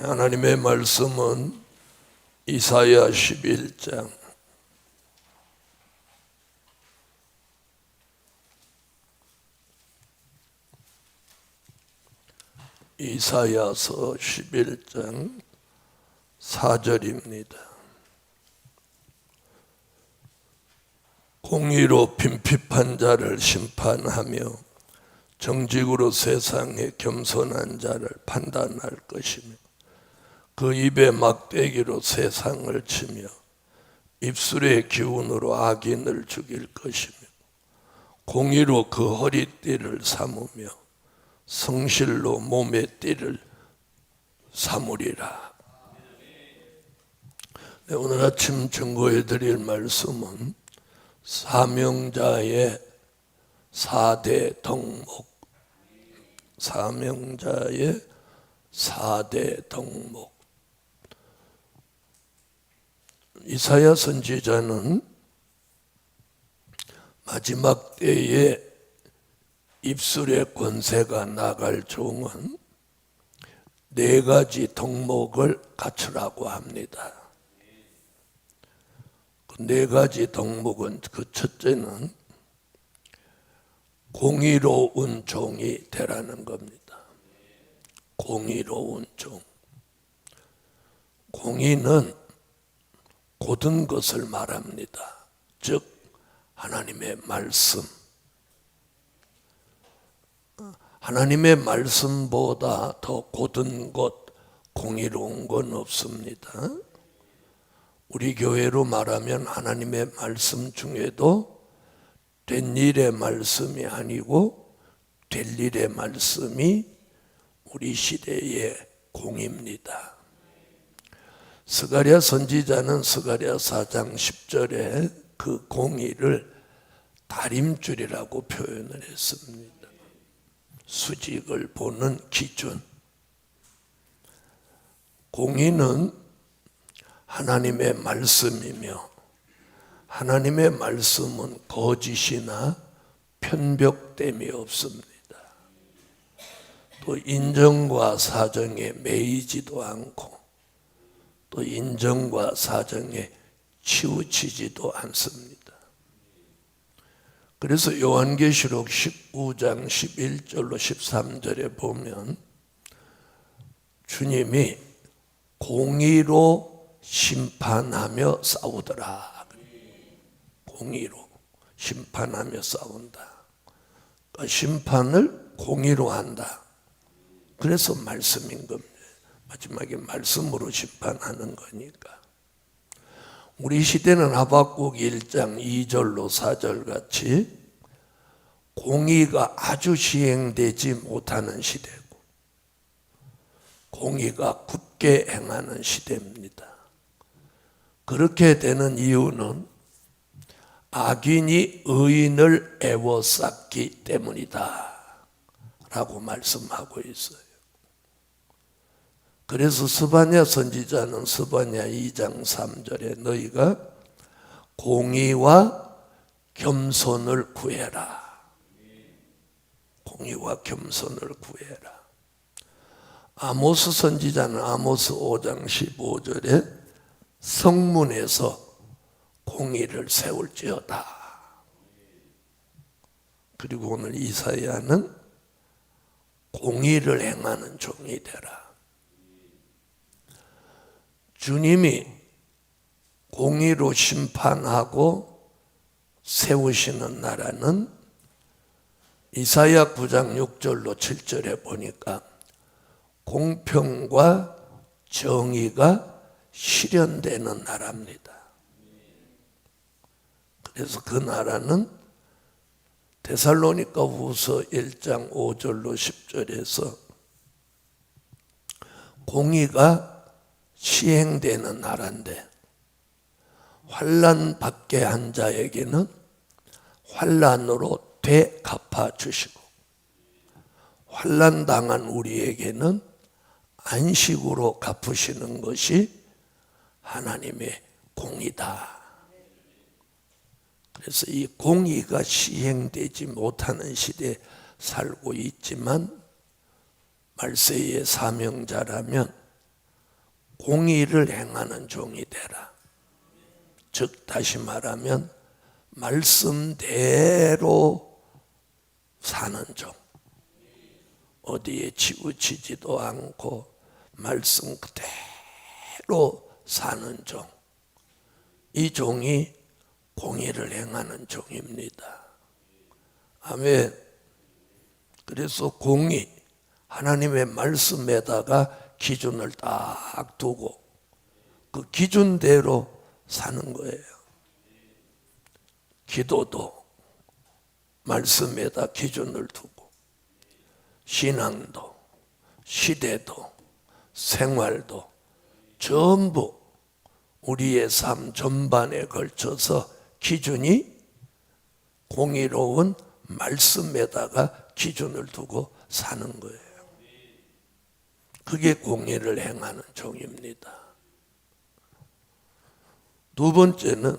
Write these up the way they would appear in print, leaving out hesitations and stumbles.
하나님의 말씀은 이사야 11장 이사야서 11장 4절입니다. 공의로 빈핍한 자를 심판하며 정직으로 세상에 겸손한 자를 판단할 것이며 그 입에 막대기로 세상을 치며 입술의 기운으로 악인을 죽일 것이며 공의로 그 허리띠를 삼으며 성실로 몸의 띠를 삼으리라. 네, 오늘 아침 증거해 드릴 말씀은 사명자의 4대 덕목, 사명자의 4대 덕목. 이사야 선지자는 마지막 때에 입술의 권세가 나갈 종은 4가지 덕목을 갖추라고 합니다. 그 4가지 덕목은 그 첫째는 공의로운 종이 되라는 겁니다. 공의로운 종. 공의는 고든 것을 말합니다. 즉 하나님의 말씀. 하나님의 말씀보다 더 고든 것, 공의로운 건 없습니다. 우리 교회로 말하면 하나님의 말씀 중에도 된 일의 말씀이 아니고 될 일의 말씀이 우리 시대의 공입니다. 스가랴 선지자는 스가랴 4장 10절에 그 공의를 다림줄이라고 표현을 했습니다. 수직을 보는 기준. 공의는 하나님의 말씀이며 하나님의 말씀은 거짓이나 편벽됨이 없습니다. 또 인정과 사정에 매이지도 않고 또 인정과 사정에 치우치지도 않습니다. 그래서 요한계시록 19장 11절로 13절에 보면 주님이 공의로 심판하며 싸우더라. 공의로 심판하며 싸운다. 그러니까 심판을 공의로 한다. 그래서 말씀인 겁니다. 마지막에 말씀으로 심판하는 거니까. 우리 시대는 하박국 1장 2절로 4절 같이 공의가 아주 시행되지 못하는 시대고 공의가 굳게 행하는 시대입니다. 그렇게 되는 이유는 악인이 의인을 애워쌌기 때문이다 라고 말씀하고 있어요. 그래서 스바냐 선지자는 스바냐 2장 3절에 너희가 공의와 겸손을 구해라. 공의와 겸손을 구해라. 아모스 선지자는 아모스 5장 15절에 성문에서 공의를 세울지어다. 그리고 오늘 이사야는 공의를 행하는 종이 되라. 주님이 공의로 심판하고 세우시는 나라는 이사야 9장 6절로 7절에 보니까 공평과 정의가 실현되는 나라입니다. 그래서 그 나라는 데살로니가 후서 1장 5절로 10절에서 공의가 시행되는 나라인데 환난 받게 한 자에게는 환난으로 되갚아 주시고 환난 당한 우리에게는 안식으로 갚으시는 것이 하나님의 공의다. 그래서 이 공의가 시행되지 못하는 시대에 살고 있지만 말세의 사명자라면 공의를 행하는 종이 되라. 즉 다시 말하면 말씀대로 사는 종. 어디에 치우치지도 않고 말씀 그대로 사는 종. 이 종이 공의를 행하는 종입니다. 아멘. 그래서 공의, 하나님의 말씀에다가 기준을 딱 두고 그 기준대로 사는 거예요. 기도도 말씀에다 기준을 두고, 신앙도, 시대도, 생활도 전부 우리의 삶 전반에 걸쳐서 기준이 공의로운 말씀에다가 기준을 두고 사는 거예요. 그게 공의를 행하는 종입니다. 두 번째는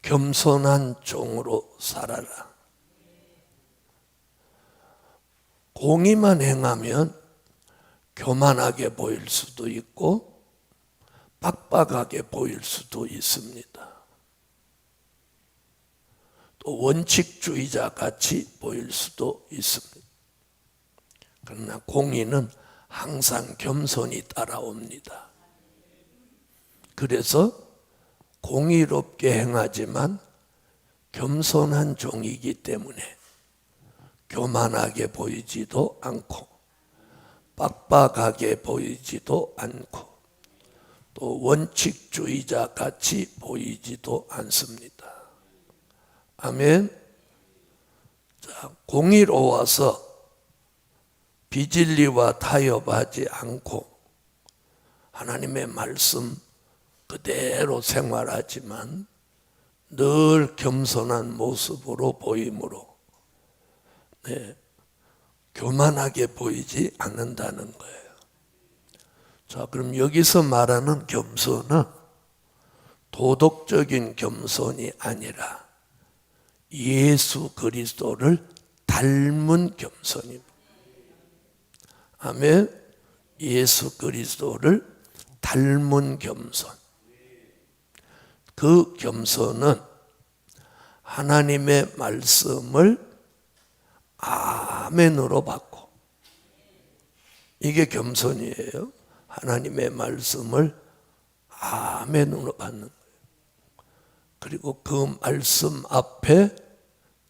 겸손한 종으로 살아라. 공의만 행하면 교만하게 보일 수도 있고 빡빡하게 보일 수도 있습니다. 또 원칙주의자 같이 보일 수도 있습니다. 그러나 공의는 항상 겸손이 따라옵니다. 그래서 공의롭게 행하지만 겸손한 종이기 때문에 교만하게 보이지도 않고 빡빡하게 보이지도 않고 또 원칙주의자 같이 보이지도 않습니다. 아멘. 자, 공의로워서 비진리와 타협하지 않고 하나님의 말씀 그대로 생활하지만 늘 겸손한 모습으로 보이므로 교만하게 보이지 않는다는 거예요. 자, 그럼 여기서 말하는 겸손은 도덕적인 겸손이 아니라 예수 그리스도를 닮은 겸손입니다. 아멘. 예수 그리스도를 닮은 겸손. 그 겸손은 하나님의 말씀을 아멘으로 받고, 이게 겸손이에요. 하나님의 말씀을 아멘으로 받는 거예요. 그리고 그 말씀 앞에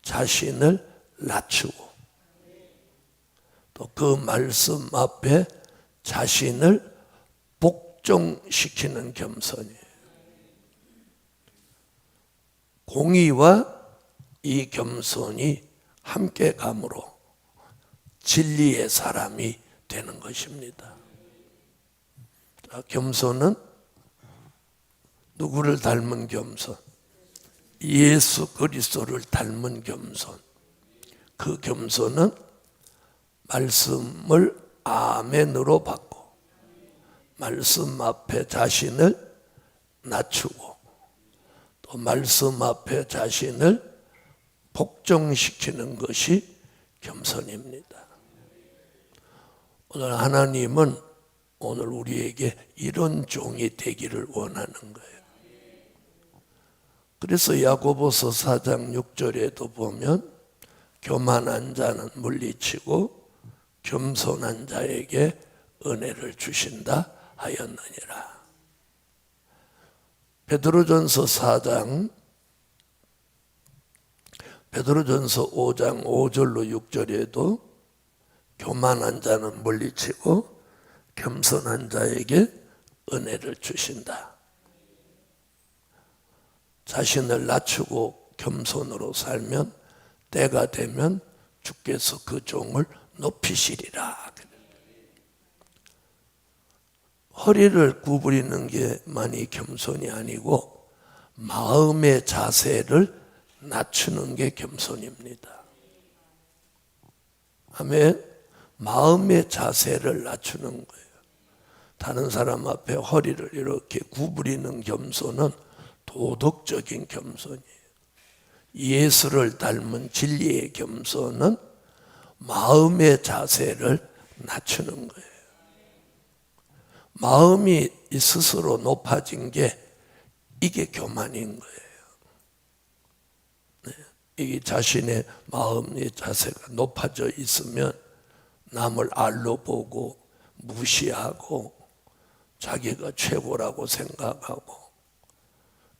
자신을 낮추고 또 그 말씀 앞에 자신을 복종시키는 겸손이에요. 공의와 이 겸손이 함께 감으로 진리의 사람이 되는 것입니다. 자, 겸손은 누구를 닮은 겸손? 예수 그리스도를 닮은 겸손. 그 겸손은 말씀을 아멘으로 받고 말씀 앞에 자신을 낮추고 또 말씀 앞에 자신을 복종시키는 것이 겸손입니다. 오늘 하나님은 오늘 우리에게 이런 종이 되기를 원하는 거예요. 그래서 야고보서 4장 6절에도 보면 교만한 자는 물리치고 겸손한 자에게 은혜를 주신다 하였느니라. 베드로전서 5장 5절로 6절에도 교만한 자는 물리치고 겸손한 자에게 은혜를 주신다. 자신을 낮추고 겸손으로 살면 때가 되면 주께서 그 종을 높이시리라. 허리를 구부리는 게 많이 겸손이 아니고 마음의 자세를 낮추는 게 겸손입니다. 아멘. 마음의 자세를 낮추는 거예요. 다른 사람 앞에 허리를 이렇게 구부리는 겸손은 도덕적인 겸손이에요. 예수를 닮은 진리의 겸손은 마음의 자세를 낮추는 거예요. 마음이 스스로 높아진 게 이게 교만인 거예요. 네. 이게 자신의 마음의 자세가 높아져 있으면 남을 알로 보고 무시하고 자기가 최고라고 생각하고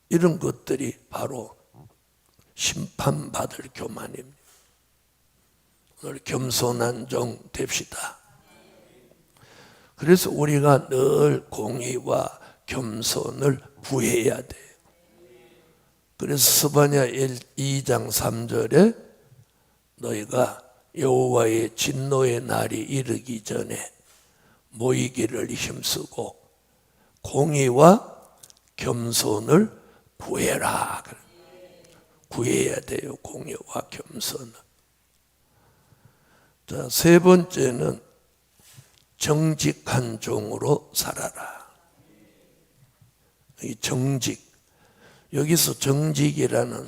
이런 것들이 바로 심판받을 교만입니다. 오늘 겸손한 종 됩시다. 그래서 우리가 늘 공의와 겸손을 구해야 돼요. 그래서 스바냐 2장 3절에 너희가 여호와의 진노의 날이 이르기 전에 모이기를 힘쓰고 공의와 겸손을 구해라. 구해야 돼요. 공의와 겸손을. 자, 세 번째는 정직한 종으로 살아라. 이 정직. 여기서 정직이라는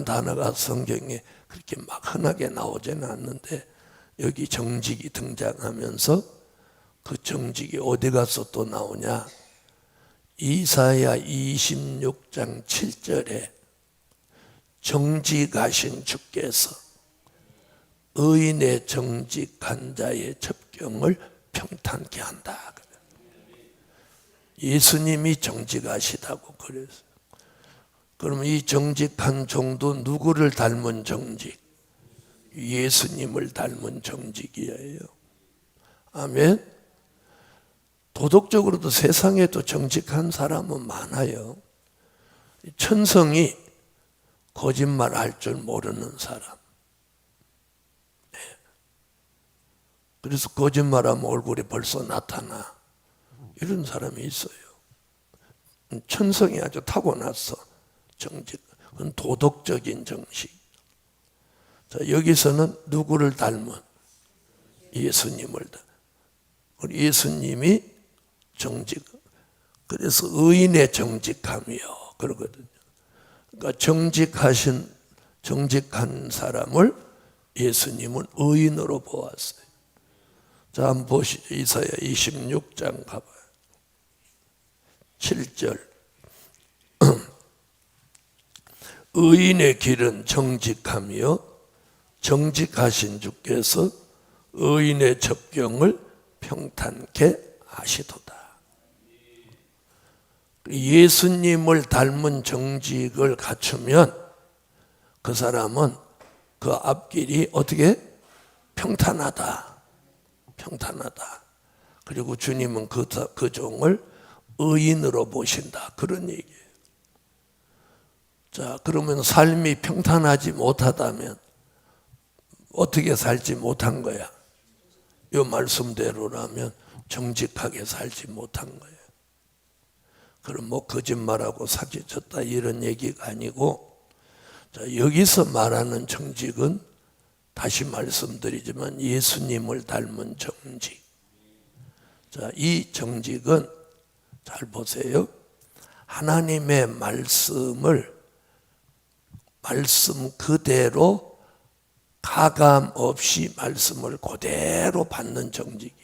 단어가 성경에 그렇게 막 흔하게 나오지는 않는데 여기 정직이 등장하면서 그 정직이 어디 가서 또 나오냐? 이사야 26장 7절에 정직하신 주께서 의인의 정직한 자의 접경을 평탄케 한다. 예수님이 정직하시다고 그랬어요. 그러면 이 정직한 종도 누구를 닮은 정직? 예수님을 닮은 정직이에요. 아멘. 도덕적으로도 세상에도 정직한 사람은 많아요. 천성이 거짓말할 줄 모르는 사람. 그래서 거짓말하면 얼굴이 벌써 나타나. 이런 사람이 있어요. 천성이 아주 타고났어. 정직. 그건 도덕적인 정식. 자, 여기서는 누구를 닮은? 예수님을 닮은. 예수님이 정직. 그래서 의인의 정직함이요. 그러거든요. 그러니까 정직한 사람을 예수님은 의인으로 보았어요. 자, 한번 보시죠. 이사야 26장 가봐요. 7절. 의인의 길은 정직함이요 정직하신 주께서 의인의 접경을 평탄케 하시도다. 예수님을 닮은 정직을 갖추면 그 사람은 그 앞길이 어떻게? 평탄하다. 평탄하다. 그리고 주님은 그 종을 의인으로 보신다. 그런 얘기예요. 자, 그러면 삶이 평탄하지 못하다면 어떻게 살지 못한 거야? 이 말씀대로라면 정직하게 살지 못한 거예요. 그럼 뭐 거짓말하고 사기쳤다 이런 얘기가 아니고, 자, 여기서 말하는 정직은 다시 말씀드리지만 예수님을 닮은 정직. 자, 이 정직은 잘 보세요. 하나님의 말씀 그대로 가감 없이 말씀을 그대로 받는 정직이에요.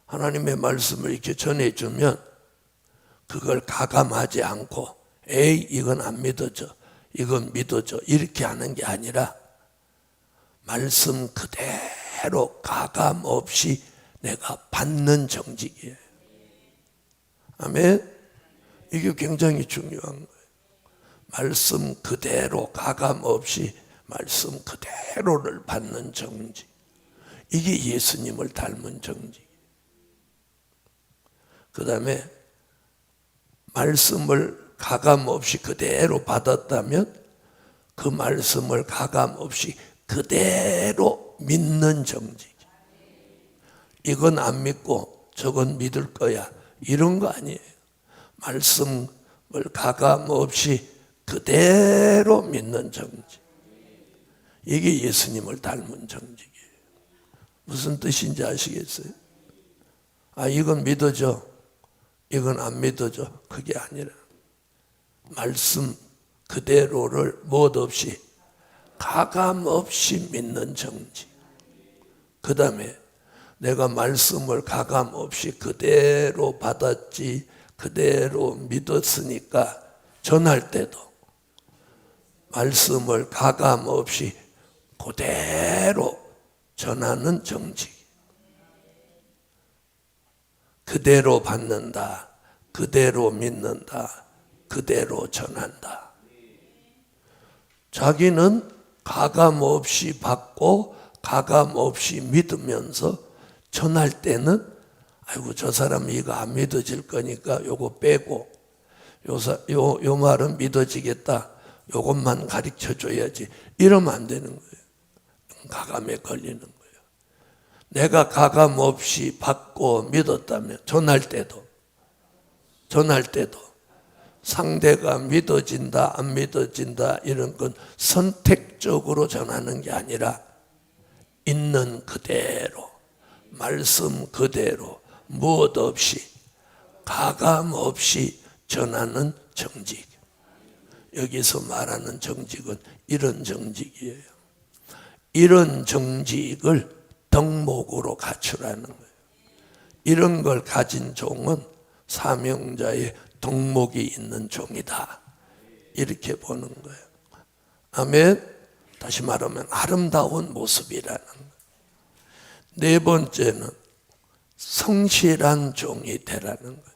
하나님의 말씀을 이렇게 전해주면 그걸 가감하지 않고 에이 이건 안 믿어져, 이건 믿어져 이렇게 하는 게 아니라 말씀 그대로 가감 없이 내가 받는 정직이에요. 아멘. 이게 굉장히 중요한 거예요. 말씀 그대로 가감 없이 말씀 그대로를 받는 정직. 이게 예수님을 닮은 정직. 그 다음에 말씀을 가감 없이 그대로 받았다면 그 말씀을 가감 없이 그대로 믿는 정직. 이건 안 믿고 저건 믿을 거야. 이런 거 아니에요. 말씀을 가감 없이 그대로 믿는 정직. 이게 예수님을 닮은 정직이에요. 무슨 뜻인지 아시겠어요? 아, 이건 믿어져, 이건 안 믿어져. 그게 아니라 말씀 그대로를 못 없이 가감 없이 믿는 정직. 그 다음에 내가 말씀을 가감 없이 그대로 받았지, 그대로 믿었으니까 전할 때도 말씀을 가감 없이 그대로 전하는 정직. 그대로 받는다, 그대로 믿는다, 그대로 전한다. 자기는 가감 없이 받고 가감 없이 믿으면서 전할 때는 아이고 저 사람이 이거 안 믿어질 거니까 요거 빼고 요 말은 믿어지겠다, 요것만 가르쳐줘야지, 이러면 안 되는 거예요. 가감에 걸리는 거예요. 내가 가감 없이 받고 믿었다면 전할 때도 상대가 믿어진다 안 믿어진다 이런 건 선택적으로 전하는 게 아니라 있는 그대로 말씀 그대로 무엇 없이 가감 없이 전하는 정직. 여기서 말하는 정직은 이런 정직이에요. 이런 정직을 덕목으로 갖추라는 거예요. 이런 걸 가진 종은 사명자의 덕목이 있는 종이다, 이렇게 보는 거예요. 아멘. 다시 말하면 아름다운 모습이라는 거예요. 네 번째는 성실한 종이 되라는 거예요.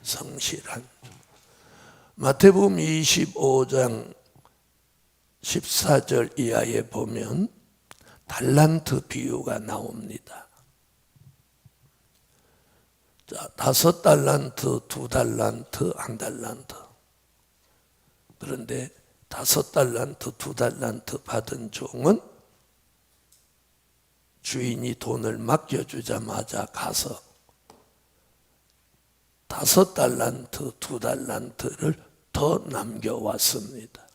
성실한 종. 마태복음 25장 14절 이하에 보면 달란트 비유가 나옵니다. 자, 5달란트, 2달란트, 1달란트. 그런데 5달란트, 2달란트 받은 종은 주인이 돈을 맡겨주자마자 가서 5달란트, 2달란트를 더 남겨왔습니다.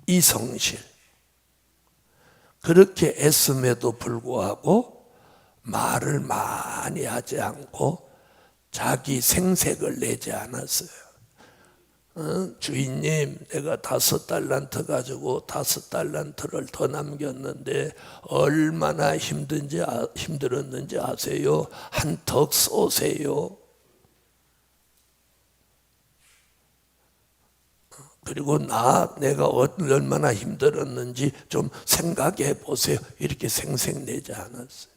이 성실. 그렇게 애씀에도 불구하고 말을 많이 하지 않고 자기 생색을 내지 않았어요. 주인님, 내가 5달란트 가지고 5달란트를 더 남겼는데 얼마나 힘들었는지 아세요? 한 턱 쏘세요. 그리고 내가 얼마나 힘들었는지 좀 생각해 보세요. 이렇게 생색 내지 않았어요.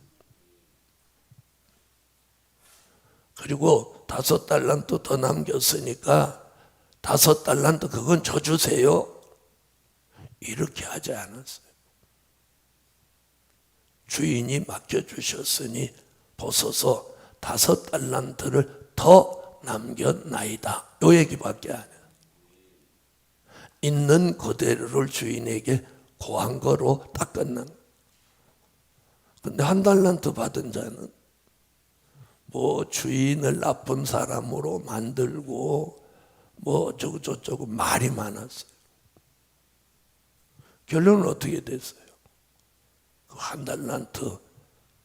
그리고 5달란트 더 남겼으니까 5달란트 그건 줘 주세요. 이렇게 하지 않았어요. 주인이 맡겨주셨으니 보소서 5달란트를 더 남겼나이다. 요 얘기밖에 안 해요. 있는 그대로를 주인에게 고한 거로 딱 끝난 거예요. 근데 1달란트 받은 자는 뭐 주인을 나쁜 사람으로 만들고 뭐 어쩌고 저쩌고 말이 많았어요. 결론은 어떻게 됐어요? 그 1달란트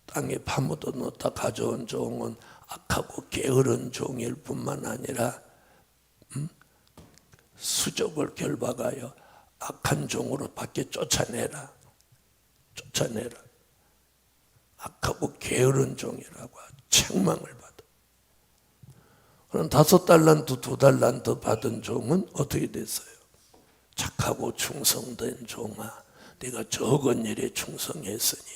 땅에 파묻어 놓다 가져온 종은 악하고 게으른 종일 뿐만 아니라 수족을 결박하여 악한 종으로 밖에 쫓아내라. 악하고 게으른 종이라고 책망을 받아. 그럼 5달란트, 2달란트 받은 종은 어떻게 됐어요? 착하고 충성된 종아, 네가 적은 일에 충성했으니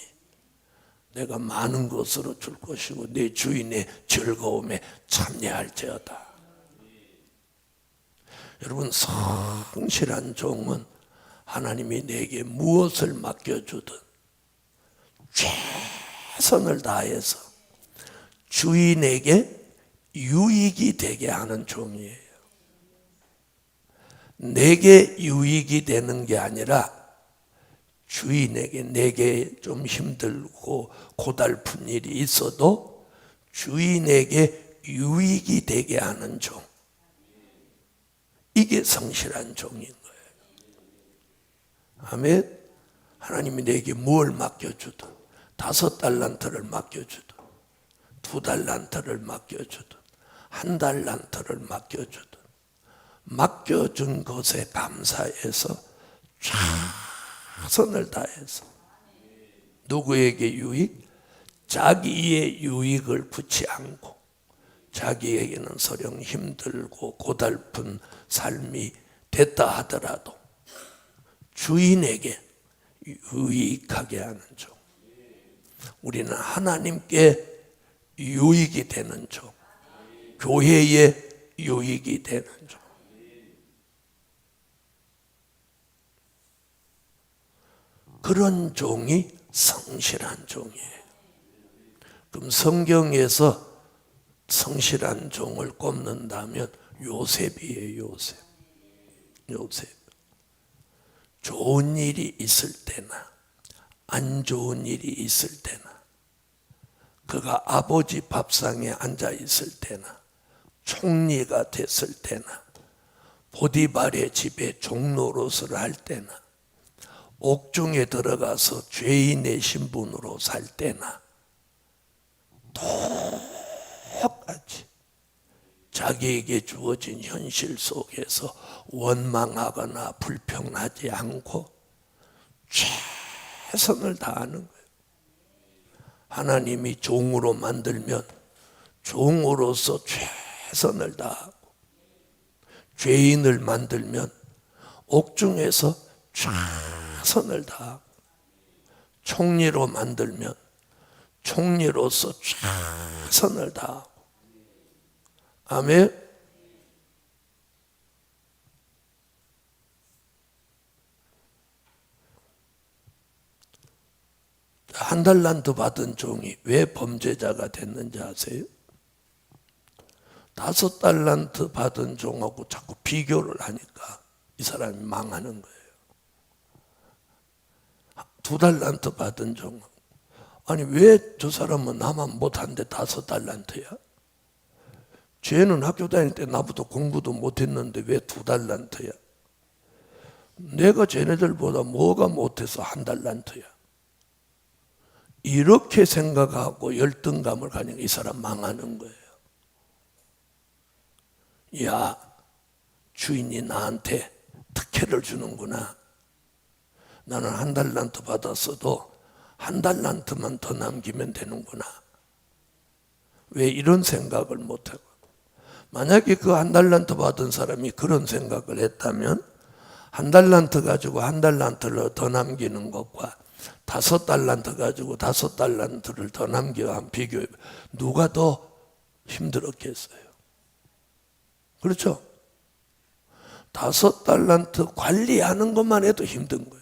내가 많은 것으로 줄 것이고 네 주인의 즐거움에 참여할지어다. 여러분, 성실한 종은 하나님이 내게 무엇을 맡겨주든 최선을 다해서 주인에게 유익이 되게 하는 종이에요. 내게 유익이 되는 게 아니라 주인에게, 내게 좀 힘들고 고달픈 일이 있어도 주인에게 유익이 되게 하는 종. 이게 성실한 종인 거예요. 아멘. 하나님이 내게 뭘 맡겨주든 5달란트를 맡겨주든 2달란트를 맡겨주든 1달란트를 맡겨주든 맡겨준 것에 감사해서 최선을 다해서 누구에게 유익? 자기의 유익을 구치 않고 자기에게는 서령 힘들고 고달픈 삶이 됐다 하더라도 주인에게 유익하게 하는 종. 우리는 하나님께 유익이 되는 종, 교회에 유익이 되는 종. 그런 종이 성실한 종이에요. 그럼 성경에서 성실한 종을 꼽는다면 요셉이에요. 요셉. 좋은 일이 있을 때나 안 좋은 일이 있을 때나 그가 아버지 밥상에 앉아 있을 때나 총리가 됐을 때나 보디발의 집에 종노릇을 할 때나 옥중에 들어가서 죄인의 신분으로 살 때나 똑같이 자기에게 주어진 현실 속에서 원망하거나 불평하지 않고 최선을 다하는 거예요. 하나님이 종으로 만들면 종으로서 최선을 다하고, 죄인을 만들면 옥중에서 최선을 다하고, 총리로 만들면 총리로서 최선을 다하고. 아멘. 한 달란트 받은 종이 왜 범죄자가 됐는지 아세요? 5달란트 받은 종하고 자꾸 비교를 하니까 이 사람이 망하는 거예요. 2달란트 받은 종, 아니 왜 저 사람은 나만 못하는데 5달란트야? 쟤는 학교 다닐 때 나보다 공부도 못했는데 왜 2달란트야? 내가 쟤네들보다 뭐가 못해서 1달란트야? 이렇게 생각하고 열등감을 가지고 이 사람 망하는 거예요. 야, 주인이 나한테 특혜를 주는구나. 나는 1달란트 받았어도 1달란트만 더 남기면 되는구나. 왜 이런 생각을 못하고? 만약에 그 1달란트 받은 사람이 그런 생각을 했다면 1달란트 가지고 1달란트를 더 남기는 것과 5달란트 가지고 5달란트를 더 남겨 한 비교해 누가 더 힘들었겠어요? 그렇죠? 5달란트 관리하는 것만 해도 힘든 거예요.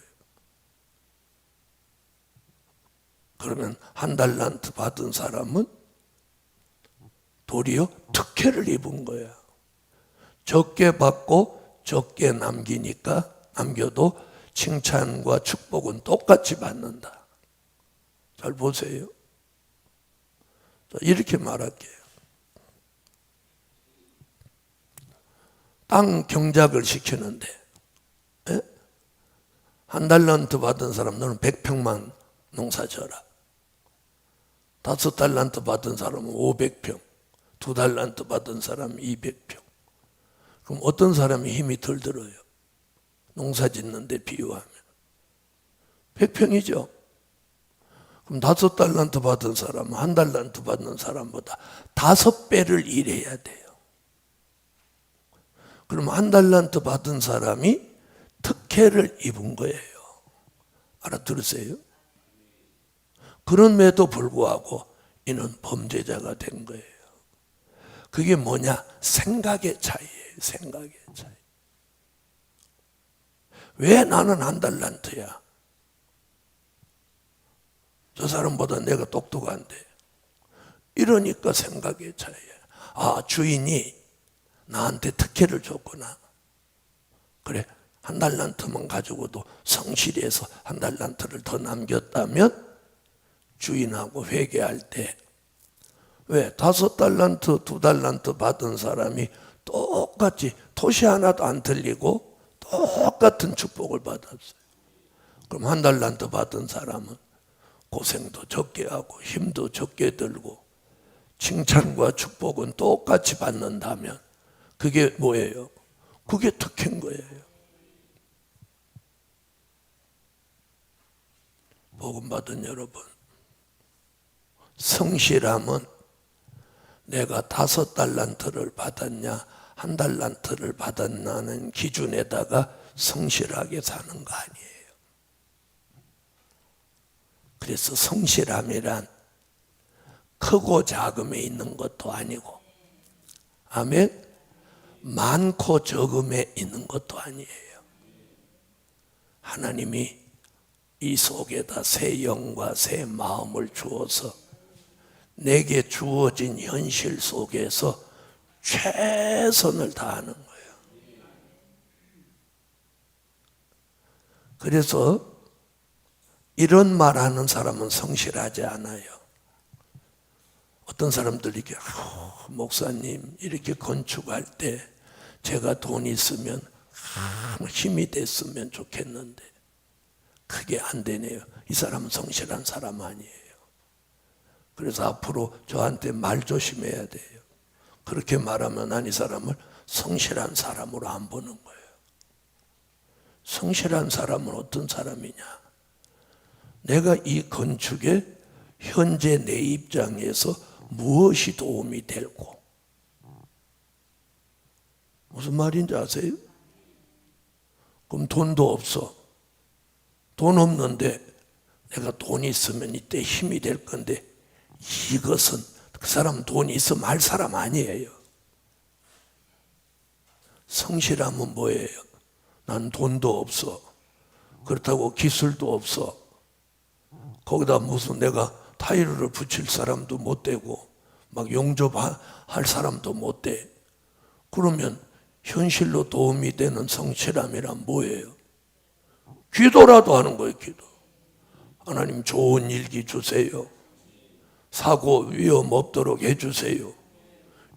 그러면 1달란트 받은 사람은 도리어 특혜를 입은 거야. 적게 받고 적게 남기니까 남겨도 칭찬과 축복은 똑같이 받는다. 잘 보세요. 이렇게 말할게요. 땅 경작을 시키는데 1달란트 받은 사람 너는 100평만 농사 져라. 5달란트 받은 사람은 500평, 2달란트 받은 사람은 200평. 그럼 어떤 사람이 힘이 덜 들어요? 농사 짓는데 비유하면 100평이죠. 그럼 5달란트 받은 사람은 1달란트 받는 사람보다 5배를 일해야 돼요. 그럼 1달란트 받은 사람이 특혜를 입은 거예요. 알아들으세요? 그럼에도 불구하고 이는 범죄자가 된 거예요. 그게 뭐냐? 생각의 차이예요. 생각의 차이. 왜 나는 1달란트야? 저 사람보다 내가 똑똑한데. 이러니까 생각의 차이야. 아, 주인이 나한테 특혜를 줬구나. 그래, 1달란트만 가지고도 성실해서 1달란트를 더 남겼다면 주인하고 회개할 때 왜 5달란트, 2달란트 받은 사람이 똑같이 토시 하나도 안 틀리고 똑같은 축복을 받았어요. 그럼 1달란트 받은 사람은 고생도 적게 하고 힘도 적게 들고 칭찬과 축복은 똑같이 받는다면 그게 뭐예요? 그게 특혜인 거예요. 복음 받은 여러분, 성실함은 내가 5달란트를 받았냐 1달란트를 받았냐는 기준에다가 성실하게 사는 거 아니에요. 그래서 성실함이란 크고 작음에 있는 것도 아니고, 아멘, 많고 적음에 있는 것도 아니에요. 하나님이 이 속에다 새 영과 새 마음을 주어서 내게 주어진 현실 속에서 최선을 다하는 거예요. 그래서 이런 말하는 사람은 성실하지 않아요. 어떤 사람들이 이렇게 목사님 이렇게 건축할 때 제가 돈 있으면 힘이 됐으면 좋겠는데 그게 안 되네요. 이 사람은 성실한 사람 아니에요. 그래서 앞으로 저한테 말 조심해야 돼요. 그렇게 말하면 난 이 사람을 성실한 사람으로 안 보는 거예요. 성실한 사람은 어떤 사람이냐? 내가 이 건축에 현재 내 입장에서 무엇이 도움이 되고, 무슨 말인지 아세요? 그럼 돈도 없어. 돈 없는데 내가 돈이 있으면 이때 힘이 될 건데, 이것은 그 사람 돈이 있어 말 사람 아니에요. 성실함은 뭐예요? 난 돈도 없어. 그렇다고 기술도 없어. 거기다 무슨 내가 타일을 붙일 사람도 못 되고 막 용접할 사람도 못 돼. 그러면 현실로 도움이 되는 성실함이란 뭐예요? 기도라도 하는 거예요. 기도. 하나님 좋은 일기 주세요. 사고 위험 없도록 해주세요.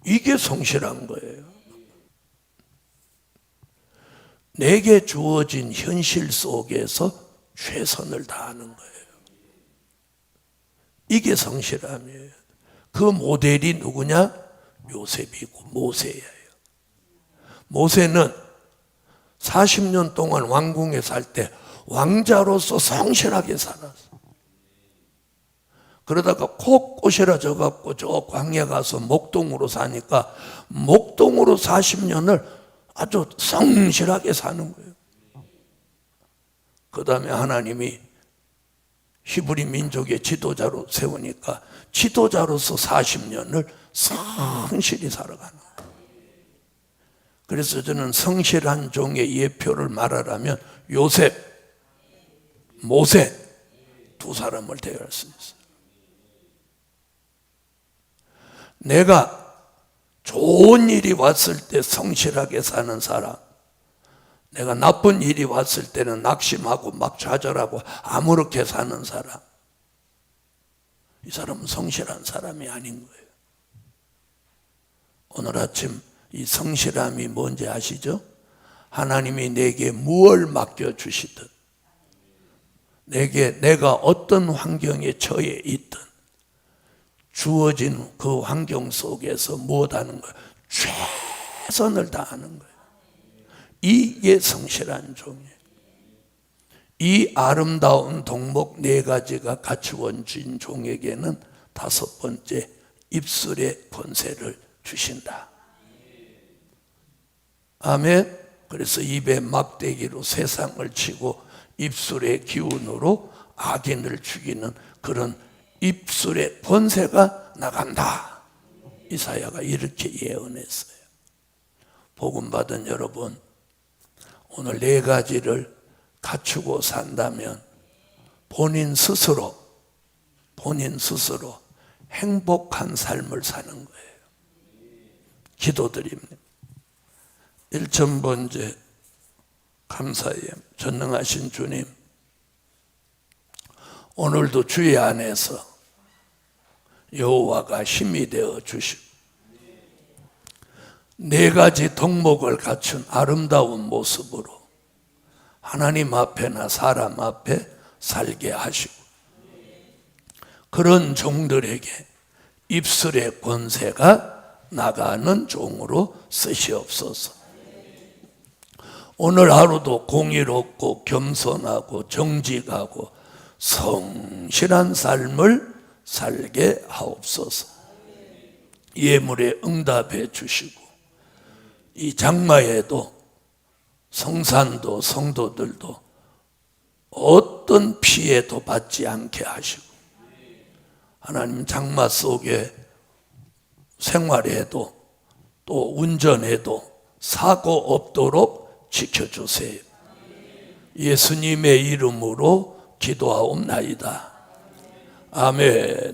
이게 성실한 거예요. 내게 주어진 현실 속에서 최선을 다하는 거예요. 이게 성실함이에요. 그 모델이 누구냐? 요셉이고 모세예요. 모세는 40년 동안 왕궁에 살 때 왕자로서 성실하게 살았어. 그러다가 콕 꼬시러져 갖고 저 광야 가서 목동으로 사니까 목동으로 40년을 아주 성실하게 사는 거예요. 그 다음에 하나님이 히브리 민족의 지도자로 세우니까 지도자로서 40년을 성실히 살아가는 거예요. 그래서 저는 성실한 종의 예표를 말하라면 요셉, 모세 두 사람을 대할 수 있어요. 내가 좋은 일이 왔을 때 성실하게 사는 사람, 내가 나쁜 일이 왔을 때는 낙심하고 막 좌절하고 아무렇게 사는 사람, 이 사람은 성실한 사람이 아닌 거예요. 오늘 아침 이 성실함이 뭔지 아시죠? 하나님이 내게 무엇을 맡겨주시든, 내가 어떤 환경에 처해 있든 주어진 그 환경 속에서 무엇하는 거예요? 최선을 다하는 거예요. 이게 성실한 종이에요. 이 아름다운 덕목 4가지가 갖추어진 종에게는 5번째, 입술의 권세를 주신다. 아멘. 그래서 입에 막대기로 세상을 치고 입술의 기운으로 악인을 죽이는 그런 입술의 권세가 나간다. 이사야가 이렇게 예언했어요. 복음 받은 여러분, 오늘 4가지를 갖추고 산다면 본인 스스로 행복한 삶을 사는 거예요. 기도드립니다. 1,000번째 감사해요. 전능하신 주님, 오늘도 주의 안에서 여호와가 힘이 되어 주시고 4가지 덕목을 갖춘 아름다운 모습으로 하나님 앞에나 사람 앞에 살게 하시고, 그런 종들에게 입술의 권세가 나가는 종으로 쓰시옵소서. 오늘 하루도 공의롭고 겸손하고 정직하고 성실한 삶을 살게 하옵소서. 예물에 응답해 주시고 이 장마에도 성산도 성도들도 어떤 피해도 받지 않게 하시고 하나님 장마 속에 생활에도 또 운전에도 사고 없도록 지켜주세요. 예수님의 이름으로 기도하옵나이다. 아멘.